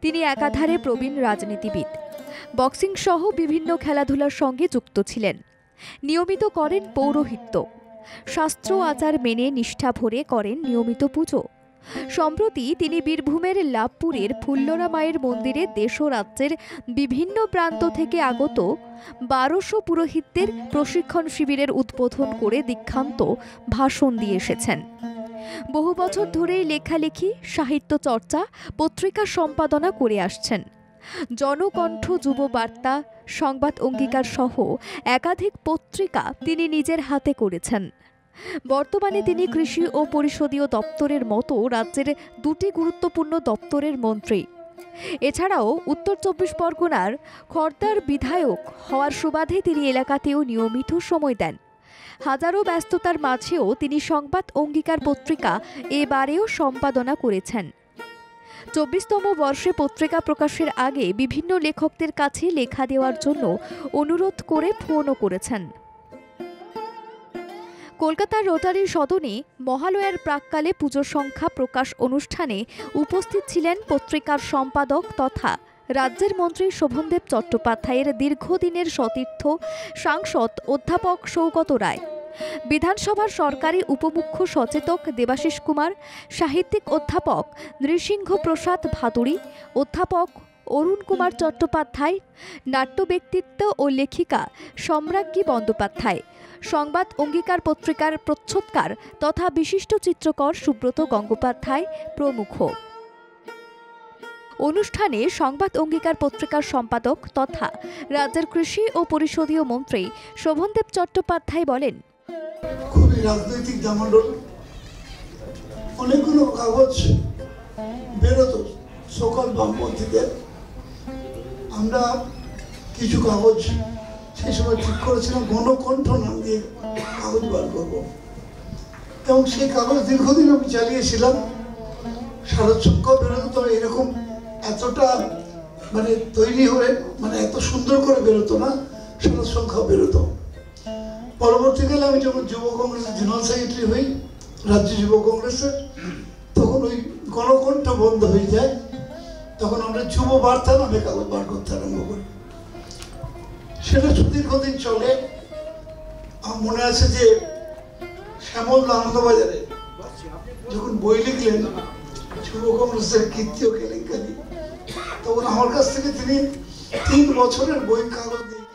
তিনি একাধারে প্রবীণ রাজনীতিবিদ। বক্সিং সহ বিভিন্ন খেলাধুলার সঙ্গে যুক্ত ছিলেন। নিয়মিত করেন পৌরোহিত্য। শাস্ত্র আচার মেনে নিষ্ঠা ভরে করেন নিয়মিত পুজো। সম্প্রতি তিনি বীরভূমের লাভপুরের ফুল্লরা মায়ের মন্দিরে দেশ ও রাজ্যের বিভিন্ন প্রান্ত থেকে আগত 1200 পুরোহিতদের প্রশিক্ষণ শিবিরের উদ্বোধন করে দীক্ষান্ত ভাষণ দিয়ে এসেছেন। বহু বছর ধরেই লেখালেখি, সাহিত্য চর্চা, পত্রিকা সম্পাদনা করে আসছেন। জনকণ্ঠ, যুব বার্তা, সংবাদ অঙ্গীকার সহ একাধিক পত্রিকা তিনি নিজের হাতে করেছেন। বর্তমানে তিনি কৃষি ও পরিষদীয় দপ্তরের মতো রাজ্যের 2টি গুরুত্বপূর্ণ দপ্তরের মন্ত্রী। এছাড়াও উত্তর 24 পরগনার খড়দার বিধায়ক হওয়ার সুবাদে তিনি এলাকাতেও নিয়মিত সময় দেন। হাজারো ব্যস্ততার মাঝেও তিনি সংবাদ অঙ্গীকার পত্রিকা এবারেও সম্পাদনা করেছেন। 24তম বর্ষে পত্রিকা প্রকাশের আগে বিভিন্ন লেখকদের কাছে লেখা দেওয়ার জন্য অনুরোধ করে ফোনও করেছেন। কলকাতার রোটারি সদনে মহালয়ার প্রাক্কালে পুজো সংখ্যা প্রকাশ অনুষ্ঠানে উপস্থিত ছিলেন পত্রিকার সম্পাদক তথা রাজ্যের মন্ত্রী শোভনদেব চট্টোপাধ্যায়ের দীর্ঘদিনের সতীর্থ সাংসদ অধ্যাপক সৌগত রায়, বিধানসভার সরকারি উপমুখ্য সচেতক দেবাশিস কুমার, সাহিত্যিক অধ্যাপক নৃসিংহ প্রসাদ ভাদুড়ী, অধ্যাপক অরুণ কুমার চট্টোপাধ্যায়, নাট্য ব্যক্তিত্ব ও লেখিকা সম্রাজ্ঞী বন্দ্যোপাধ্যায়, সংবাদ অঙ্গীকার পত্রিকার প্রচ্ছদকার তথা বিশিষ্ট চিত্রকর সুব্রত গঙ্গোপাধ্যায় প্রমুখ। অনুষ্ঠানে সংবাদ অঙ্গীকার পত্রিকার সম্পাদক তথা রাজ্যের কৃষি ও পরিষদীয় মন্ত্রী শোভনদেব চট্টোপাধ্যায় বলেন, খুবই রাজনৈতিক জামান্ডল, অনেকগুলো কাগজ বেরোত সকল বামপন্থীদের। আমরা কিছু কাগজ সেই সময় ঠিক করেছিলাম গণকণ্ঠ নাম দিয়ে কাগজ বার করব, এবং সেই কাগজ দীর্ঘদিন আমি চালিয়েছিলাম। শারদ সংখ্যা বেরোতো, তবে এরকম এতটা তৈরি হয়ে এত সুন্দর করে বেরোতো না। শারদ সংখ্যা বেরোতো। পরবর্তীকালে আমি যখন যুব কংগ্রেসের জেনারেল সেক্রেটারি হই, রাজ্য যুব কংগ্রেসের, তখন ওই গণকণ্ঠ বন্ধ হয়ে যায়। তখন আমরা যুব বার্তা নামে কাগজ বার করতে আরম্ভ করি। সেটা সুদীর্ঘদিন চলে। আমার মনে আছে যে শ্যামল আনন্দবাজারে যখন বই লিখলেন যুব কংগ্রেসের কীর্তি ও কেলেঙ্কারি, তখন আমার কাছ থেকে তিনি 3 বছরের বই কাগজ দিয়ে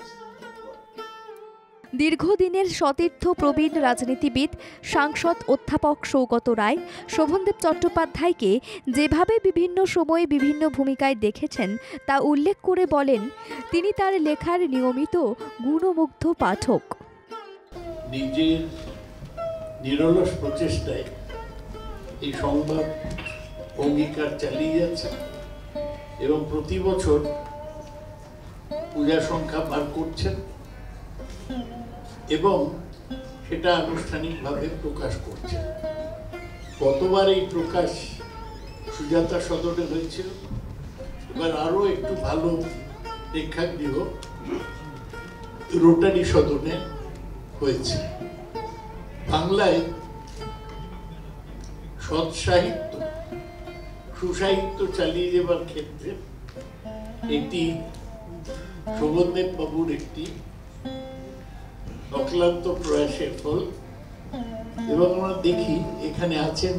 দীর্ঘদিনের সতীর্থ প্রবীণ রাজনীতিবিদ সাংসদ অধ্যাপক সৌগত রায় শোভনদেব চট্টোপাধ্যায়কে যেভাবে বিভিন্ন সময়ে বিভিন্ন ভূমিকায় দেখেছেন তা উল্লেখ করে বলেন, তিনি তার লেখার নিয়মিত গুণমুগ্ধ পাঠক। নিজের নিরলস প্রচেষ্টায় এই সংবাদ অঙ্গীকার চালিয়ে যাচ্ছেন এবং প্রতি বছর পূজা সংখ্যা বার করছেন এবং সেটা আনুষ্ঠানিকভাবে প্রকাশ করছে। গতবার এই প্রকাশ সুজাতা সদনে হয়েছিল, এবার আরো একটু ভালো প্রেক্ষাগৃহ রোটারি সদনে হয়েছে। বাংলায় সৎ সাহিত্য, সুসাহিত্য চালিয়ে যাবার ক্ষেত্রে এটি শোভনদেব বাবুর একটি অক্লান্ত প্রয়াসের ফল। এবং আমরা দেখি এখানে আছেন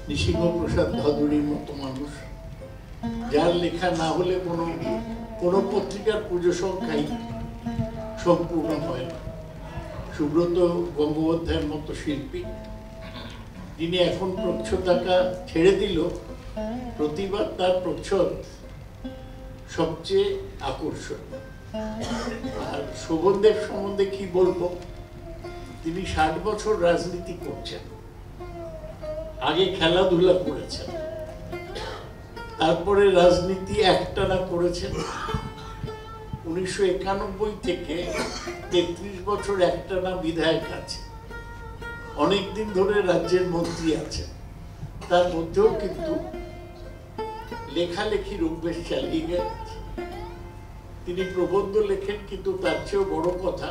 নৃসিংহ প্রসাদ ভাদুড়ীর মতো মানুষ, যার লেখা না হলে কোনো পত্রিকার পুজো সংখ্যাই সম্পূর্ণ হয় না। সুব্রত গঙ্গোপাধ্যায়ের মতো শিল্পী, যিনি এখন প্রচ্ছদ আঁকা ছেড়ে দিল, প্রতিবার তার প্রচ্ছদ সবচেয়ে আকর্ষণীয়। আর শোভনদেব সম্বন্ধে কি বলবো, তিনি 60 বছর রাজনীতি করছেন। আগে খেলাধুলা করেছেন, তারপরে রাজনীতি একটানা করেছেন। 1991 থেকে 33 বছর একটানা বিধায়ক আছে, অনেকদিন ধরে রাজ্যের মন্ত্রী আছেন। তার মধ্যেও কিন্তু লেখালেখির অভ্যেস চালিয়ে গেছে। তিনি প্রবন্ধ লেখেন, কিন্তু তার চেয়েও বড় কথা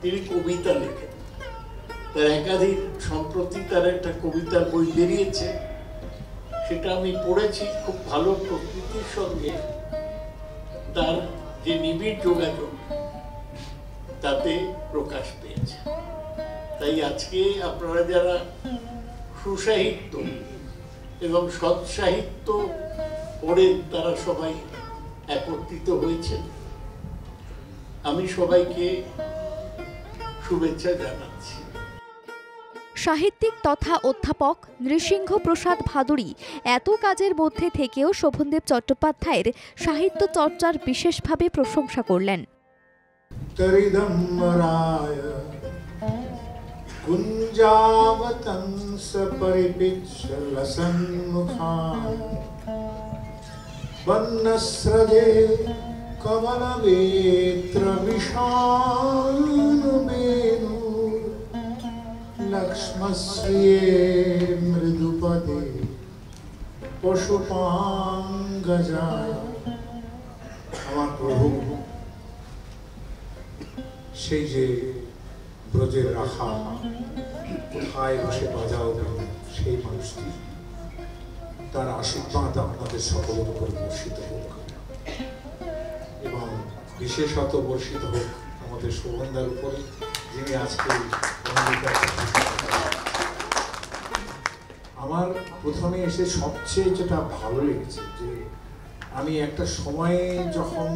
তিনি কবিতা লেখেন। তার একাধিক, সম্প্রতি তার একটা কবিতা বই বেরিয়েছে, সেটা আমি পড়েছি, খুব ভালো প্রকৃতির সঙ্গে তার যে নিবিড় যোগাযোগ তাতে প্রকাশ পেয়েছে। তাই আজকে আপনারা যারা সুসাহিত্য এবং সৎসাহিত্য পড়ে তারা সবাই একত্রিত হয়েছেন, আমি সবাইকে শুভেচ্ছা জানাচ্ছি। সাহিত্যিক তথা অধ্যাপক নৃসিংহ প্রসাদ ভাদুড়ী এত কাজের মধ্যে থেকেও শোভনদেব চট্টোপাধ্যায়ের সাহিত্য চর্চার বিশেষভাবে প্রশংসা করলেন। लक्ष्मश्रिये मृदुपदे पशुपांगजाय। আমার প্রভু সেই যে ব্রজের রাখা কোথায় বসে বাজাও সেই মানুষটি, তার আশীর্বাদ আপনাদের সকলের উপর বর্ষিত হোক এবং বিশেষত বর্ষিত হোক আমাদের শোভনদার উপরে, যিনি আজকে আমার প্রথমে এসে সবচেয়ে যেটা ভালো লেগেছে যে আমি একটা সময়ে যখন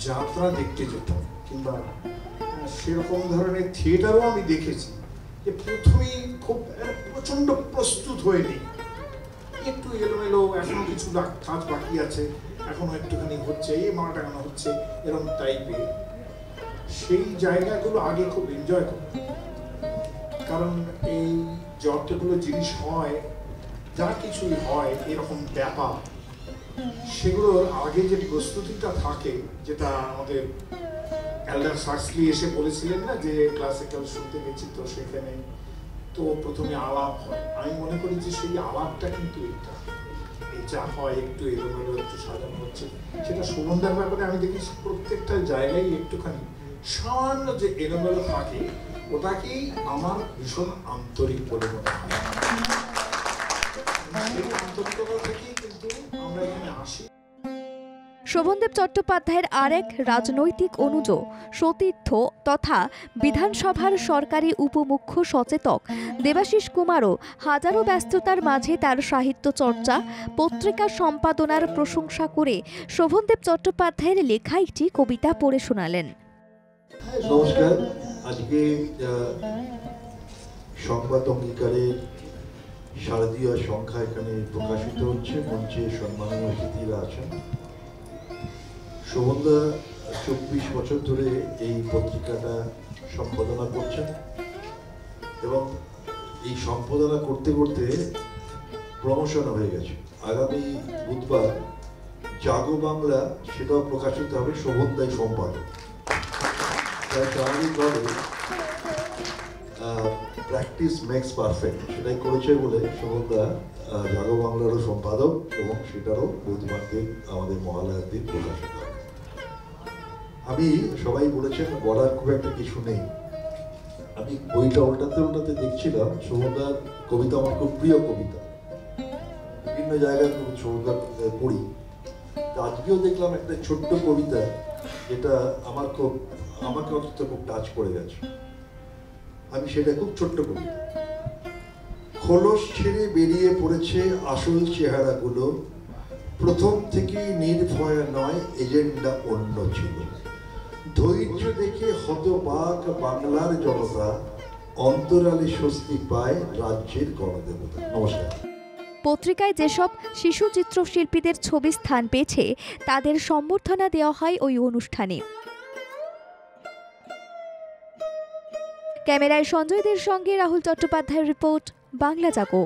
যাত্রা দেখতে যেতাম কিংবা সেরকম ধরনের থিয়েটারও আমি দেখেছি যে প্রথমেই খুব প্রচন্ড প্রস্তুত হয়ে নেই, একটু এলোমেলো, এখনো কিছু কাজ বাকি আছে, এখনো একটুখানি হচ্ছে, এই মাটা কেন হচ্ছে, এরকম টাইপের সেই জায়গাগুলো আগে খুব এনজয় করতাম। কারণ এই যতগুলো জিনিস হয়, যা কিছুই হয় এরকম ব্যাপার, সেগুলোর আগে যে প্রস্তুতিটা থাকে, যেটা আমাদের এল্ডার সাক্সলি এসে বলেছিলেন না যে ক্লাসিক্যাল শুনতে গেছি তো সেখানে তো প্রথমে আলাপ হয়। আমি মনে করি যে সেই আলাপটা কিন্তু এটা এই যা হয় একটু এলোমেলো, একটু সাজানো হচ্ছে, সেটা শোভনদার ব্যাপারে আমি দেখি প্রত্যেকটা জায়গায় একটুখানি সামান্য যে এলোমেলো থাকে ওটাকেই আমার ভীষণ আন্তরিক বলে মনে হয়। সেই আন্তরিকতা থেকেই কিন্তু আমরা এখানে আসি। শোভনদেব চট্টোপাধ্যায়ের আরেক রাজনৈতিক অনুজ সতীর্থ তথা বিধানসভার সরকারি উপমুখ্য সচেতক দেবাশিস কুমারও হাজারো ব্যস্ততার মাঝে তার সাহিত্য চর্চা, পত্রিকা সম্পাদনার প্রশংসা করে শোভনদেব চট্টোপাধ্যায়ের লেখা একটি কবিতা পড়ে শোনালেন। নমস্কার। আজকে সংবাদ অঙ্গীকারের শারদীয় সংখ্যা এখানে প্রকাশিত হচ্ছে, মঞ্চে সম্মানীয় অতিথিরা আছেন। শোভনদা 24 বছর ধরে এই পত্রিকাটা সম্পাদনা করছেন এবং এই সম্পাদনা করতে করতে প্রমোশন হয়ে গেছে। আগামী বুধবার জাগো বাংলা সেটাও প্রকাশিত হবে, শোভনদাই সম্পাদক। তাই স্বাভাবিকভাবে প্র্যাকটিস মেক্স পারফেক্ট, সেটাই করেছে বলে শোভনদা জাগো বাংলারও সম্পাদক এবং সেটারও বুধবার দিন আমাদের মহালয়ার দিন প্রকাশিত হবে। আমি সবাই বলেছেন বলার খুব একটা কিছু নেই। আমি বইটা উল্টাতে উল্টাতে দেখছিলাম, শোভনদার কবিতা আমার খুব প্রিয় কবিতা, বিভিন্ন জায়গায় খুব শোভনদার পড়ি। আজকেও দেখলাম একটা ছোট্ট কবিতা যেটা আমাকে অন্তত খুব টাচ করে গেছে। আমি সেটা খুব ছোট্ট কবিতা। খোলস ছেড়ে বেরিয়ে পড়েছে আসল চেহারাগুলো, প্রথম থেকেই নির্ভয় নয়, এজেন্ডা অন্য ছিল। ধৈর্য দেখে হতবাক বাংলার জনতা, অন্তরালে স্বস্তি পায় রাজ্যের গণদেবতা। নমস্কার। পত্রিকায় যেসব শিশু চিত্রশিল্পীদের ছবি স্থান পেয়েছে তাদের সম্বর্ধনা দেওয়া হয় ওই অনুষ্ঠানে। ক্যামেরায় সঞ্জয়দের সঙ্গে রাহুল চট্টোপাধ্যায়ের রিপোর্ট, বাংলা জাগো।